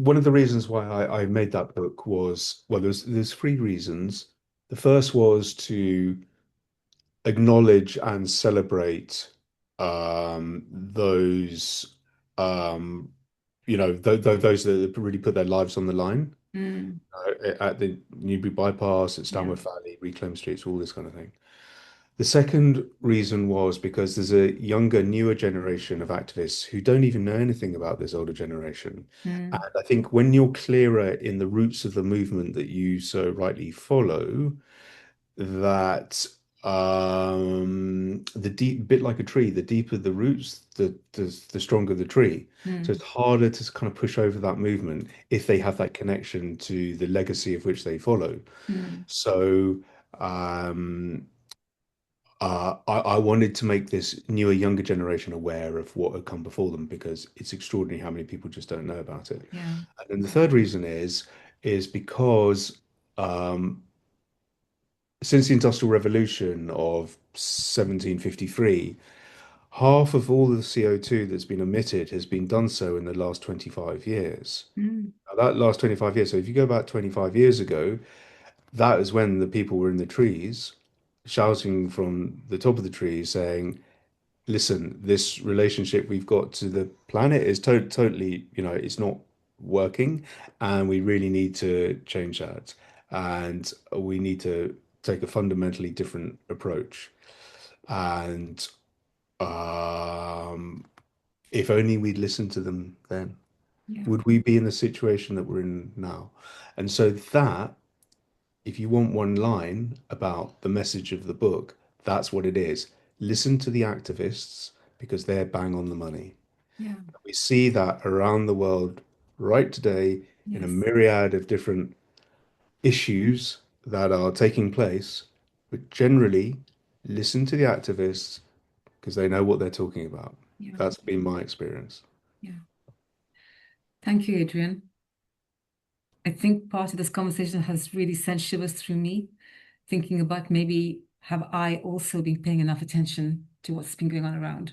one of the reasons why I made that book was, well, there's three reasons. The first was to acknowledge and celebrate those those that really put their lives on the line Mm, at the Newbury bypass, at yeah. Stanworth Valley, reclaimed streets, all this kind of thing. The second reason was because there's a younger, newer generation of activists who don't even know anything about this older generation. And Mm, I think when you're clearer in the roots of the movement that you so rightly follow, that the deep bit like a tree, the deeper the roots, the stronger the tree. So mm, it's harder to kind of push over that movement if they have that connection to the legacy of which they follow. mm, So I wanted to make this newer, younger generation aware of what had come before them because it's extraordinary how many people just don't know about it. yeah. And then the third reason is because um, since the Industrial Revolution of 1753, half of all the CO2 that's been emitted has been done so in the last 25 years. Mm, Now, that last 25 years, so if you go back 25 years ago, that is when the people were in the trees shouting from the top of the trees saying, listen, this relationship we've got to the planet is totally, it's not working, and we really need to change that. And we need to take a fundamentally different approach. And um, if only we'd listened to them then, yeah. would we be in the situation that we're in now? And so that, if you want one line about the message of the book, that's what it is. Listen to the activists because they're bang on the money. Yeah. We see that around the world right today in a Yes. myriad of different issues that are taking place. But generally, listen to the activists because they know what they're talking about. Yeah. That's been my experience. Yeah. Thank you, Adrian. I think part of this conversation has really sent shivers through me, thinking about maybe have I also been paying enough attention to what's been going on around?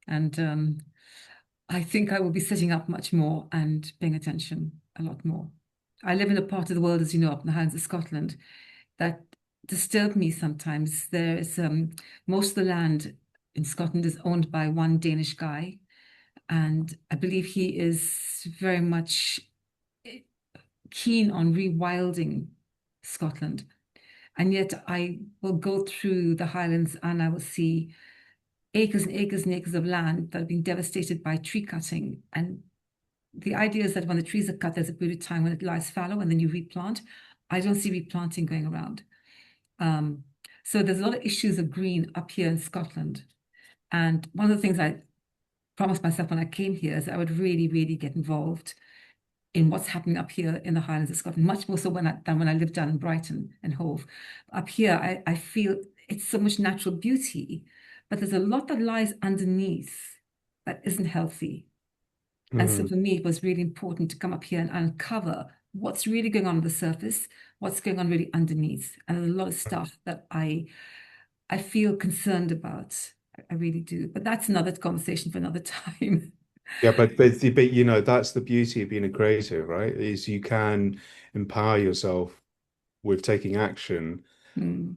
And I think I will be sitting up much more and paying attention a lot more. I live in a part of the world, as you know, up in the Highlands of Scotland, that disturb me sometimes. There is most of the land in Scotland is owned by one Danish guy, and I believe he is very much keen on rewilding Scotland. And yet I will go through the Highlands and I will see acres and acres and acres of land that have been devastated by tree cutting. And the idea is that when the trees are cut, there's a period of time when it lies fallow and then you replant. I don't see replanting going around. Um, so there's a lot of issues of green up here in Scotland. And one of the things I promised myself when I came here is I would really, really get involved in what's happening up here in the Highlands of Scotland, much more so than when I lived down in Brighton and Hove. Up here, I feel it's so much natural beauty, but there's a lot that lies underneath that isn't healthy. And so Mhm. for me, it was really important to come up here and uncover what's really going on the surface, what's going on really underneath. And there's a lot of stuff that I feel concerned about. I really do. But that's another conversation for another time. Yeah, but that's the beauty of being a creative, right? Is you can empower yourself with taking action Mm,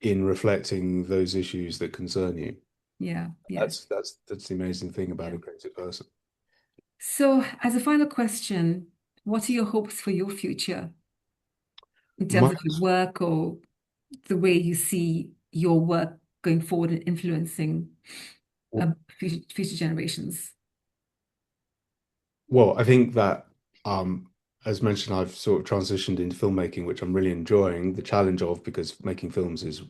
in reflecting those issues that concern you. yeah, yeah, That's the amazing thing about yeah. a creative person. So, as a final question, what are your hopes for your future in terms My of your work or the way you see your work going forward and influencing future generations? well, I think that as mentioned, I've sort of transitioned into filmmaking, which I'm really enjoying the challenge of because making films is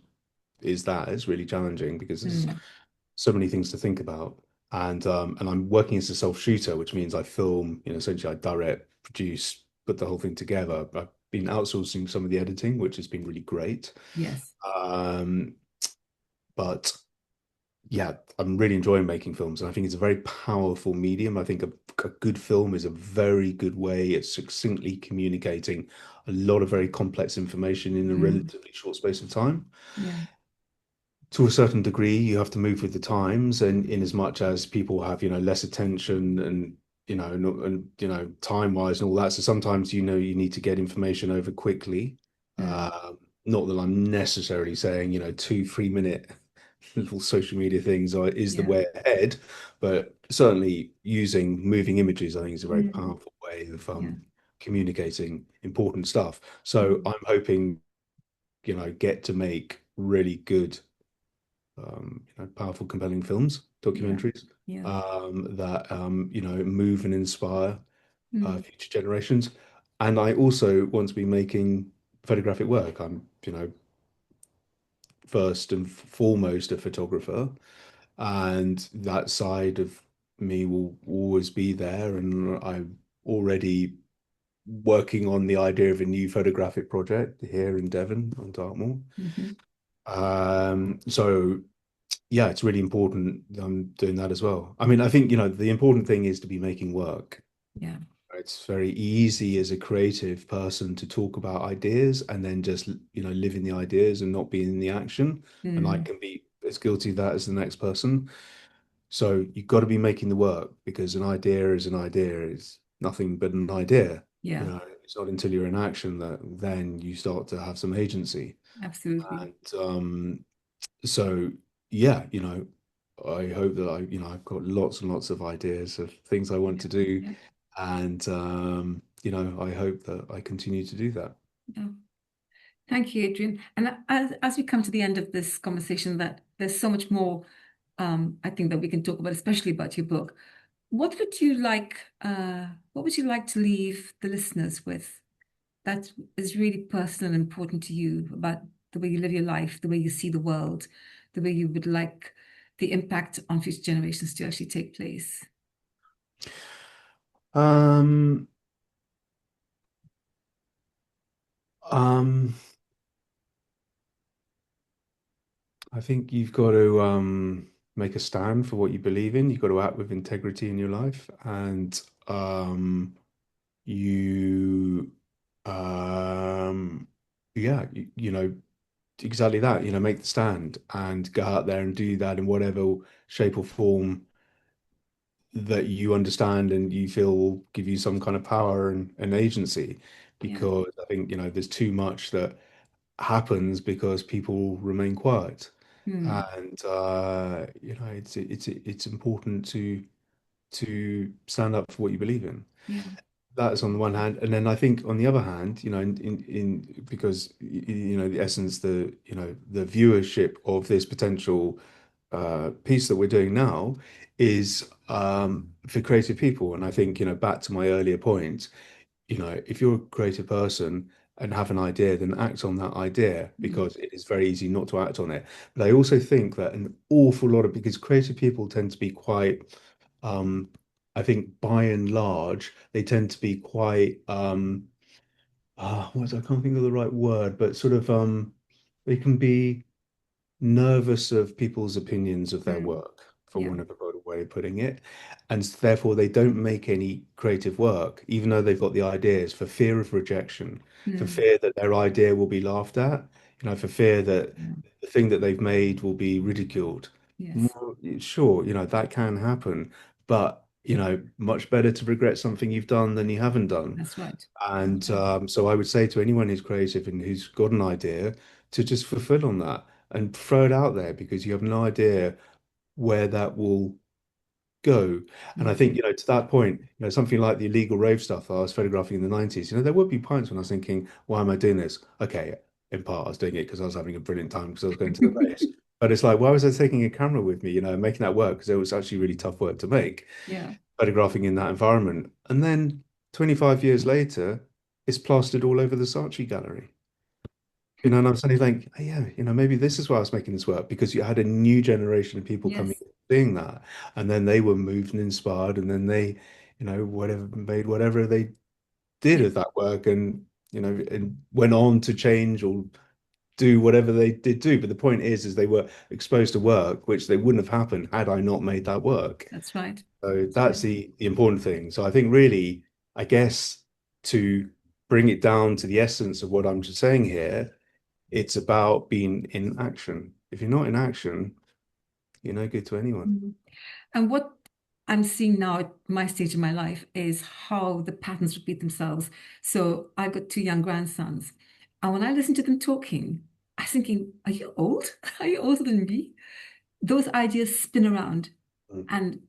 really challenging because there's Mm, so many things to think about. And I'm working as a self shooter, which means I film, essentially I direct, produce, put the whole thing together. I've been outsourcing some of the editing, which has been really great. yes. Um, but yeah, I'm really enjoying making films, and I think it's a very powerful medium. I think a good film is a very good way at succinctly communicating a lot of very complex information in a Mm, relatively short space of time. yeah. To a certain degree, you have to move with the times, and in as much as people have, less attention and and time-wise and all that. So sometimes you need to get information over quickly. Mm, Not that I'm necessarily saying 2, 3 minute little social media things is the yeah. way ahead, but certainly using moving images, I think, is a very Mm, powerful way of yeah. communicating important stuff. So Mm, I'm hoping, get to make really good, powerful, compelling films, yeah. documentaries, Yeah. that move and inspire Mm, future generations. And I also want to be making photographic work. I'm, first and foremost a photographer, and that side of me will always be there. And I'm already working on the idea of a new photographic project here in Devon on Dartmoor. hmm. So yeah, it's really important I'm doing that as well. I mean, I think, the important thing is to be making work. Yeah. It's very easy as a creative person to talk about ideas and then just, live in the ideas and not be in the action. And I Mm, can be as guilty of that as the next person. So you've got to be making the work, because an idea is an idea. It's nothing but an idea. yeah. It's not until you're in action that then you start to have some agency. Absolutely. And so yeah, I hope that I've got lots and lots of ideas of things I want Yeah. to do, Yeah. and I hope that I continue to do that. Yeah. Thank you, Adrian. And as we come to the end of this conversation, that there's so much more, I think that we can talk about, especially about your book. What would you like to leave the listeners with that is really personal and important to you about the way you live your life, the way you see the world, the way you would like the impact on future generations to actually take place? Um, um, I think you've got to make a stand for what you believe in. You've got to act with integrity in your life, and you, um, yeah, exactly that. Make the stand and go out there and do that in whatever shape or form that you understand and you feel will give you some kind of power and agency. Yeah. Because I think, there's too much that happens because people remain quiet. Hmm. And it's important to stand up for what you believe in. Yeah. That's on the one hand, and then I think on the other hand, because the essence, the viewership of this potential piece that we're doing now is for creative people. And I think, back to my earlier point, if you're a creative person and have an idea, then act on that idea, Hmm. because it is very easy not to act on it. But I also think that an awful lot of, because creative people tend to be quite, um, I think by and large, they tend to be quite, I can't think of the right word, but sort of, they can be nervous of people's opinions of their Hmm. work, for Yeah. want of a better way of putting it. And therefore, they don't make any creative work, even though they've got the ideas, for fear of rejection, for Hmm. fear that their idea will be laughed at, for fear that Yeah. the thing that they've made will be ridiculed. Yes. Well, sure, that can happen, but, much better to regret something you've done than you haven't done. That's right. That's And right. so I would say to anyone who's creative and who's got an idea, to just fulfill on that and throw it out there, because you have no idea where that will go. And I Yeah. think, to that point, something like the illegal rave stuff I was photographing in the 90s, there would be points when I was thinking, why am I doing this? Okay, in part I was doing it because I was having a brilliant time because I was going to the raves. But it's like, why was I taking a camera with me, making that work? Because it was actually really tough work to make, Yeah. photographing in that environment. And then 25 years later, it's plastered all over the Saatchi gallery. And I'm suddenly like, oh, yeah, maybe this is why I was making this work, because you had a new generation of people coming Yes. in seeing that. And then they were moved and inspired, and then they, made whatever they did Yeah. of that work, and went on to change or do whatever they did do. But the point is they were exposed to work, which they wouldn't have happened had I not made that work. That's right. So That's that's right. the important thing. So I think really, I guess, to bring it down to the essence of what I'm just saying here, it's about being in action. If you're not in action, you're no good to anyone. Mhm. And what? I'm seeing now at my stage in my life is how the patterns repeat themselves. So I've got two young grandsons. And when I listen to them talking, I'm thinking, are you old? Are you older than me? Those ideas spin around. Mm, And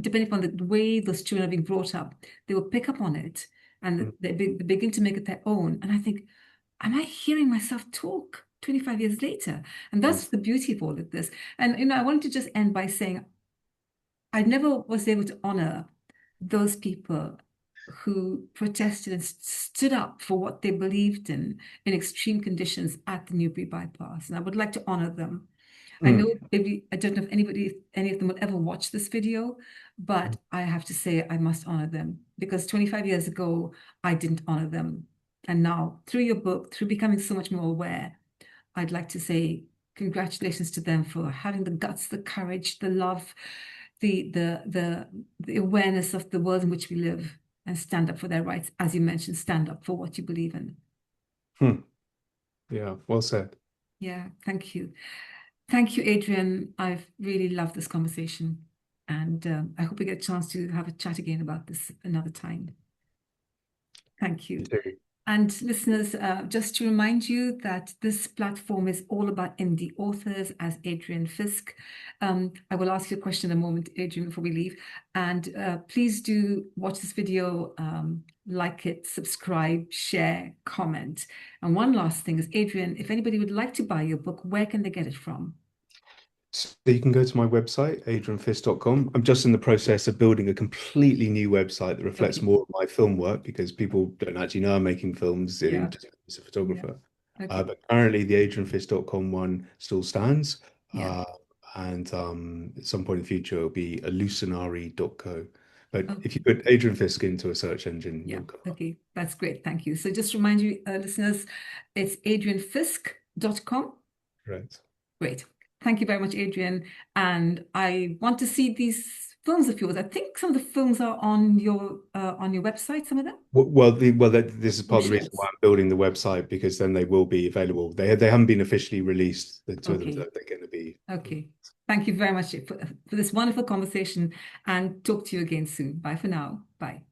depending upon the way those children are being brought up, they will pick up on it and mm, they begin to make it their own. And I think, am I hearing myself talk 25 years later? And mm, that's the beauty of all of this. And, I wanted to just end by saying, I never was able to honor those people who protested and stood up for what they believed in extreme conditions at the Newbury bypass. And I would like to honor them. I know mm, maybe I don't know if any of them will ever watch this video, mm, but I have to say I must honor them because 25 years ago I didn't honor them. And now, through your book, through becoming so much more aware, I'd like to say congratulations to them for having the guts, the courage, the love, the awareness of the world in which we live and stand up for their rights. As you mentioned, stand up for what you believe in. mm. Yeah, well said. Yeah, thank you. Thank you, Adrian. I've really loved this conversation. And I hope we get a chance to have a chat again about this another time. Thank You you. too. And listeners, just to remind you that this platform is all about indie authors as Adrian Fisk. I will ask you a question in a moment, Adrian, before we leave. And please do watch this video, like it, subscribe, share, comment. And one last thing is, Adrian, if anybody would like to buy your book, where can they get it from? So you can go to my website, adrianfist.com. I'm just in the process of building a completely new website that reflects Okay. more of my film work because people don't actually know I'm making films Yeah. just as a Yeah. photographer. Okay. But currently, the adrianfist.com one still stands. Yeah. Uh, and at some point in the future, it'll be hallucinari.co. But Oh, if you put Adrian Fisk into a search engine, yeah. you'll come up. Okay. That's great. Thank you. So just remind you, listeners, it's adrianfisk.com. Correct. Great. Thank you very much, Adrian. And I want to see these films of yours. I think some of the films are on your website, some of them, This is or part of the reason why shorts. I'm building the website because then they will be available. They haven't been officially released. The two of them, Okay. they're going to be. Okay. Thank you very much for this wonderful conversation and talk to you again soon. Bye for now. Bye.